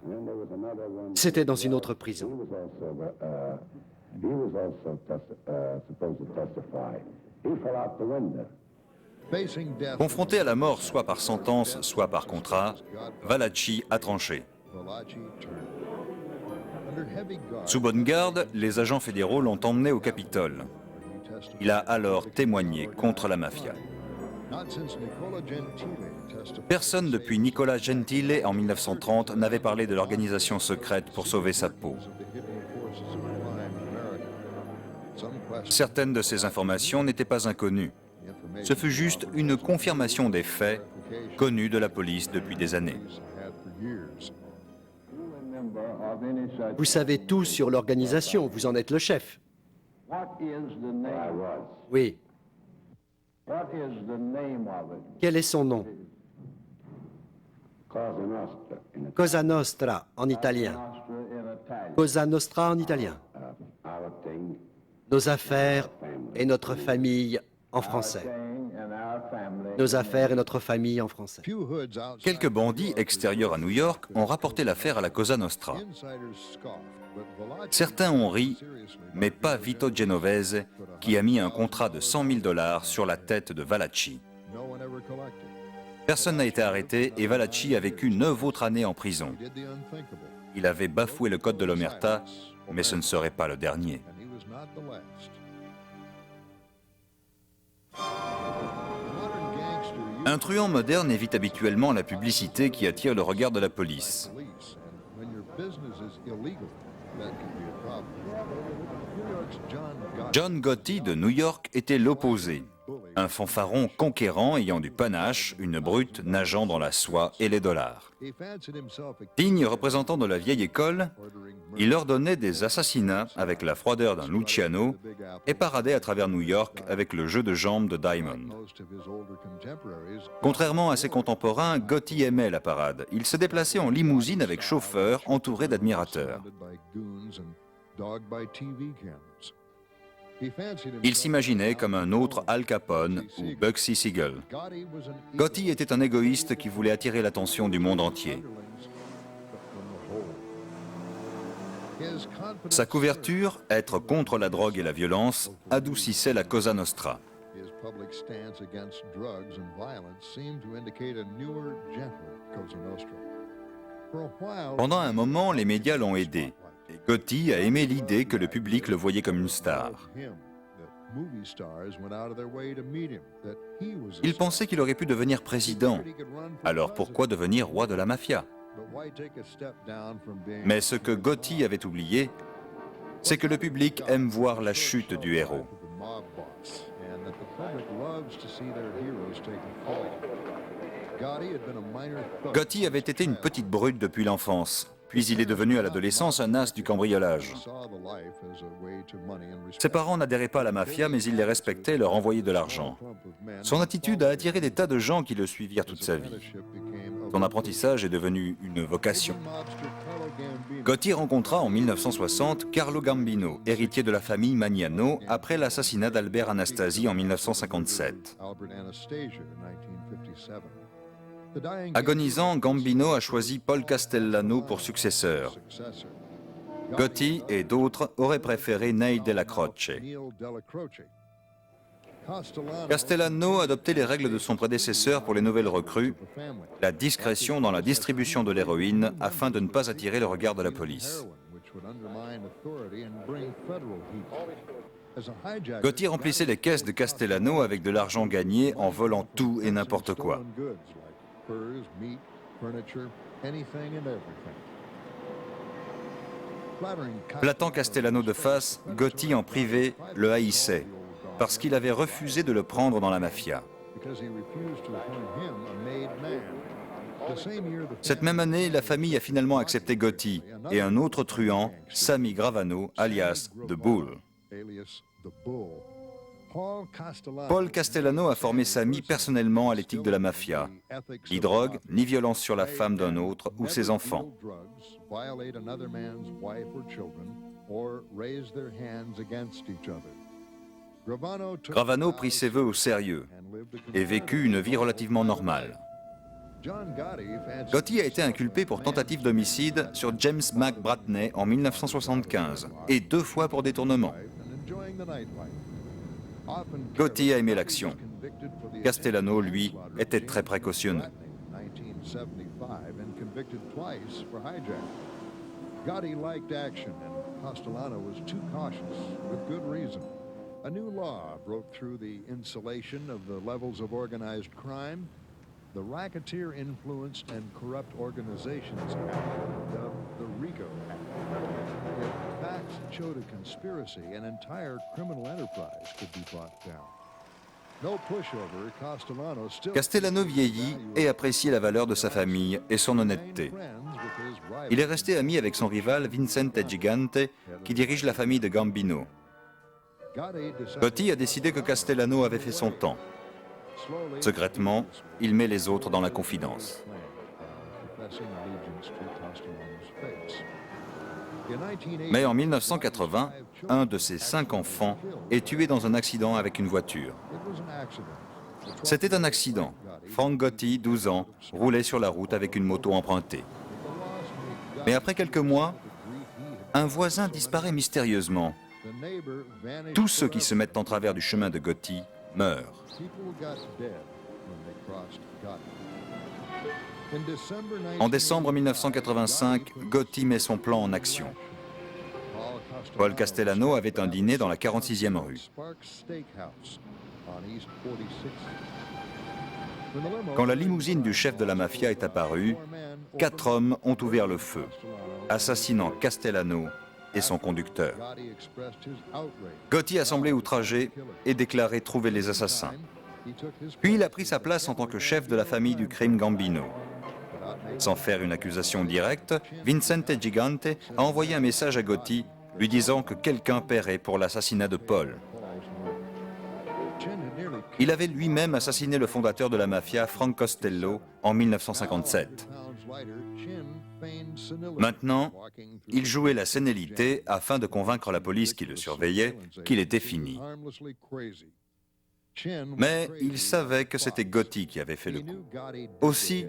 C'était dans une autre prison. Confronté à la mort soit par sentence, soit par contrat, Valachi a tranché. Sous bonne garde, les agents fédéraux l'ont emmené au Capitole. Il a alors témoigné contre la mafia. Personne depuis Nicola Gentile en 1930 n'avait parlé de l'organisation secrète pour sauver sa peau. Certaines de ces informations n'étaient pas inconnues. Ce fut juste une confirmation des faits connus de la police depuis des années. Vous savez tout sur l'organisation, vous en êtes le chef. Oui. Quel est son nom? Cosa Nostra en italien. Cosa Nostra en italien. Nos affaires et notre famille en français. Nos affaires et notre famille en français. Quelques bandits extérieurs à New York ont rapporté l'affaire à la Cosa Nostra. Certains ont ri, mais pas Vito Genovese, qui a mis un contrat de $100 000 sur la tête de Valachi. Personne n'a été arrêté et Valachi a vécu 9 autres années en prison. Il avait bafoué le code de l'Omerta, mais ce ne serait pas le dernier. Un truand moderne évite habituellement la publicité qui attire le regard de la police. John Gotti de New York était l'opposé. Un fanfaron conquérant ayant du panache, une brute nageant dans la soie et les dollars. Digne représentant de la vieille école, il ordonnait des assassinats avec la froideur d'un Luciano et paradait à travers New York avec le jeu de jambes de Diamond. Contrairement à ses contemporains, Gotti aimait la parade. Il se déplaçait en limousine avec chauffeur entouré d'admirateurs. Il s'imaginait comme un autre Al Capone ou Bugsy Siegel. Gotti était un égoïste qui voulait attirer l'attention du monde entier. Sa couverture, être contre la drogue et la violence, adoucissait la Cosa Nostra. Pendant un moment, les médias l'ont aidé. Et Gotti a aimé l'idée que le public le voyait comme une star. Il pensait qu'il aurait pu devenir président. Alors pourquoi devenir roi de la mafia? Mais ce que Gotti avait oublié, c'est que le public aime voir la chute du héros. Gotti avait été une petite brute depuis l'enfance. Puis il est devenu à l'adolescence un as du cambriolage. Ses parents n'adhéraient pas à la mafia, mais il les respectait et leur envoyait de l'argent. Son attitude a attiré des tas de gens qui le suivirent toute sa vie. Son apprentissage est devenu une vocation. Gotti rencontra en 1960 Carlo Gambino, héritier de la famille Magnano, après l'assassinat d'Albert Anastasi en 1957. Agonisant, Gambino a choisi Paul Castellano pour successeur. Gotti et d'autres auraient préféré Neil Della Croce. Castellano adoptait les règles de son prédécesseur pour les nouvelles recrues, la discrétion dans la distribution de l'héroïne afin de ne pas attirer le regard de la police. Gotti remplissait les caisses de Castellano avec de l'argent gagné en volant tout et n'importe quoi. Platant Castellano de face, Gotti en privé le haïssait parce qu'il avait refusé de le prendre dans la mafia. Cette même année, la famille a finalement accepté Gotti et un autre truand, Sammy Gravano, alias The Bull. Paul Castellano a formé Sammy personnellement à l'éthique de la mafia. Ni drogue, ni violence sur la femme d'un autre ou ses enfants. Gravano prit ses vœux au sérieux et vécut une vie relativement normale. Gotti a été inculpé pour tentative d'homicide sur James McBratney en 1975 et 2 fois pour détournement. Gotti a aimé l'action. Castellano, lui, était très précautionneux. Gotti liked action, and Castellano was too cautious, with good reason. A new law broke through the insulation of the levels of organized crime, the Racketeer-Influenced and Corrupt Organizations Act, dubbed the RICO Act. If facts showed a conspiracy, an entire criminal enterprise could be brought down. No pushover, Castellano still... Castellano vieillit et appréciait la valeur de sa famille et son honnêteté. Il est resté ami avec son rival Vincente Gigante, qui dirige la famille de Gambino. Gotti a décidé que Castellano avait fait son temps. Secrètement, il met les autres dans la confidence. Mais en 1980, un de ses 5 enfants est tué dans un accident avec une voiture. C'était un accident. Frank Gotti, 12 ans, roulait sur la route avec une moto empruntée. Mais après quelques mois, un voisin disparaît mystérieusement. Tous ceux qui se mettent en travers du chemin de Gotti meurent. En décembre 1985, Gotti met son plan en action. Paul Castellano avait un dîner dans la 46e rue. Quand la limousine du chef de la mafia est apparue, 4 hommes ont ouvert le feu, assassinant Castellano et son conducteur. Gotti a semblé outragé et déclaré trouver les assassins. Puis il a pris sa place en tant que chef de la famille du crime Gambino. Sans faire une accusation directe, Vincente Gigante a envoyé un message à Gotti lui disant que quelqu'un paierait pour l'assassinat de Paul. Il avait lui-même assassiné le fondateur de la mafia, Frank Costello, en 1957. Maintenant, il jouait la sénilité afin de convaincre la police qui le surveillait qu'il était fini. Mais il savait que c'était Gotti qui avait fait le coup. Aussi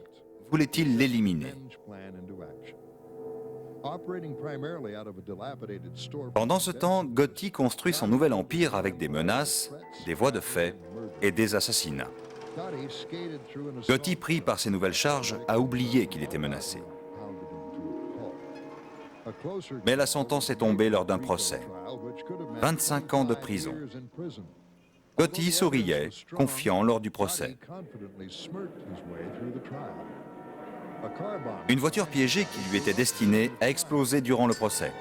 voulait-il l'éliminer. Pendant ce temps, Gotti construit son nouvel empire avec des menaces, des voies de fait et des assassinats. Gotti, pris par ces nouvelles charges, a oublié qu'il était menacé. Mais la sentence est tombée lors d'un procès. 25 ans de prison. Gotti souriait, confiant lors du procès. Une voiture piégée qui lui était destinée a explosé durant le procès.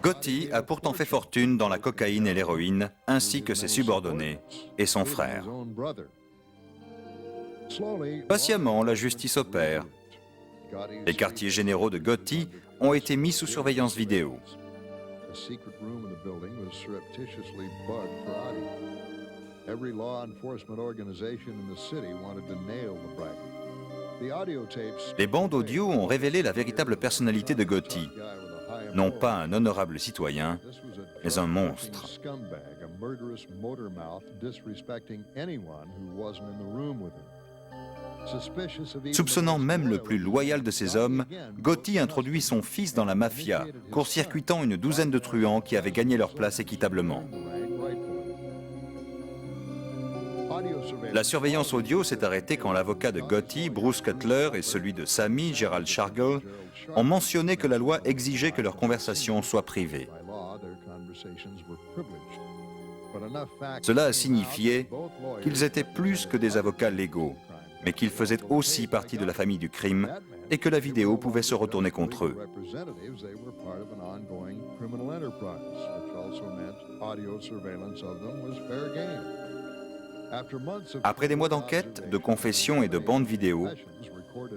Gotti a pourtant fait fortune dans la cocaïne et l'héroïne, ainsi que ses subordonnés et son frère. Patiemment, la justice opère. Les quartiers généraux de Gotti ont été mis sous surveillance vidéo. Les bandes audio ont révélé la véritable personnalité de Gotti. Non pas un honorable citoyen, mais un monstre. Soupçonnant même le plus loyal de ses hommes, Gotti introduit son fils dans la mafia, court-circuitant une douzaine de truands qui avaient gagné leur place équitablement. La surveillance audio s'est arrêtée quand l'avocat de Gotti, Bruce Cutler, et celui de Sammy, Gerald Shargle, ont mentionné que la loi exigeait que leurs conversations soient privées. Cela a signifié qu'ils étaient plus que des avocats légaux, mais qu'ils faisaient aussi partie de la famille du crime et que la vidéo pouvait se retourner contre eux. Après des mois d'enquête, de confessions et de bandes vidéo,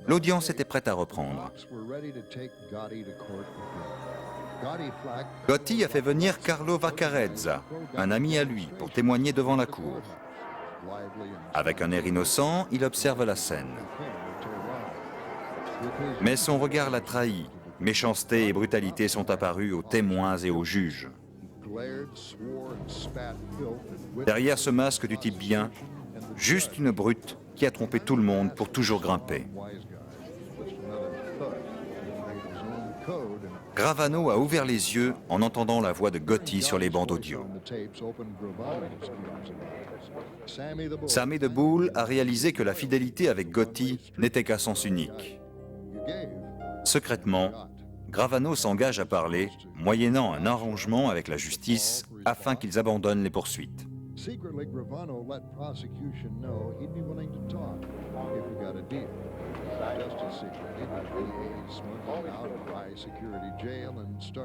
l'audience était prête à reprendre. Gotti a fait venir Carlo Vaccarezza, un ami à lui, pour témoigner devant la cour. Avec un air innocent, il observe la scène. Mais son regard l'a trahi. Méchanceté et brutalité sont apparues aux témoins et aux juges. Derrière ce masque du type bien, juste une brute qui a trompé tout le monde pour toujours grimper. Gravano a ouvert les yeux en entendant la voix de Gotti sur les bandes audio. Sammy de Bull a réalisé que la fidélité avec Gotti n'était qu'à sens unique. Secrètement, Gravano s'engage à parler, moyennant un arrangement avec la justice afin qu'ils abandonnent les poursuites.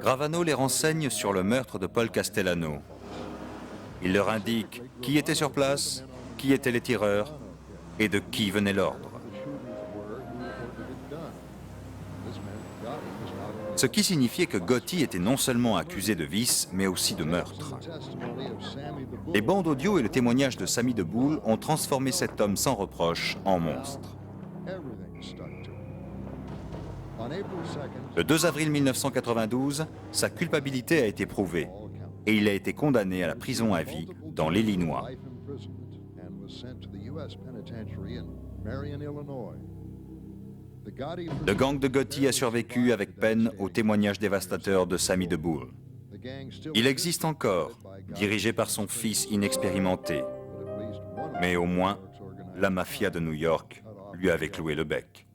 Gravano les renseigne sur le meurtre de Paul Castellano. Il leur indique qui était sur place, qui étaient les tireurs et de qui venait l'ordre. Ce qui signifiait que Gotti était non seulement accusé de vice, mais aussi de meurtre. Les bandes audio et le témoignage de Sammy de Bull ont transformé cet homme sans reproche en monstre. Le 2 avril 1992, sa culpabilité a été prouvée et il a été condamné à la prison à vie dans l'Illinois. Le gang de Gotti a survécu avec peine au témoignage dévastateur de Sammy de Bull. Il existe encore, dirigé par son fils inexpérimenté. Mais au moins, la mafia de New York lui avait cloué le bec.